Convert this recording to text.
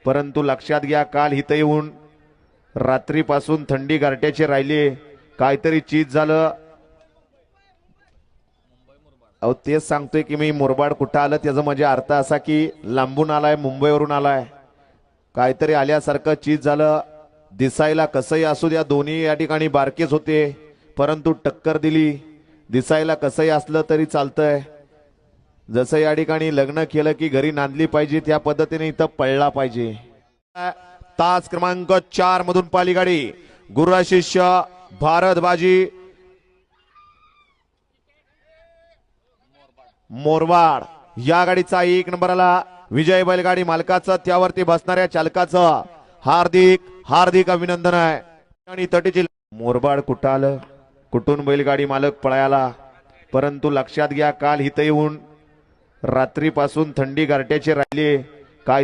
परंतु लक्षात घ्या काल इथं येऊन रात्रीपासून थंडी गारट्याची राहिली, काहीतरी चीज झालं. अहो तेच सांगतोय की मी मुरबाड कुठं आलं त्याचा म्हणजे अर्थ असा की लांबून आलाय, मुंबईवरून आलाय, काहीतरी आल्यासारखं चीज झालं. दिसायला कसंही असू द्या दोन्ही या ठिकाणी बारकेच होते, परंतु टक्कर दिली. दिसायला कसंही असलं तरी चालतंय. जसं या ठिकाणी लग्न केलं की घरी नांदली पाहिजे त्या पद्धतीने इथं पळला पाहिजे. तास क्रमांक 4 मधून पाली गाडी गुरुरा शिष्य भारत बाजी मोरवाड या गाडीचा 1 नंबरला विजय बैलगाडी मालकाचं त्यावरती बसणाऱ्या चालकाचं हार्दिक हार्दिक अभिनंदन आहे. आणि तटीची मोरबाड कुठं आलं, कुठून बैलगाडी मालक पळायला, परंतु लक्षात घ्या काल इथं येऊन रात्रीपासून थंडी गारट्याची राहिली, काय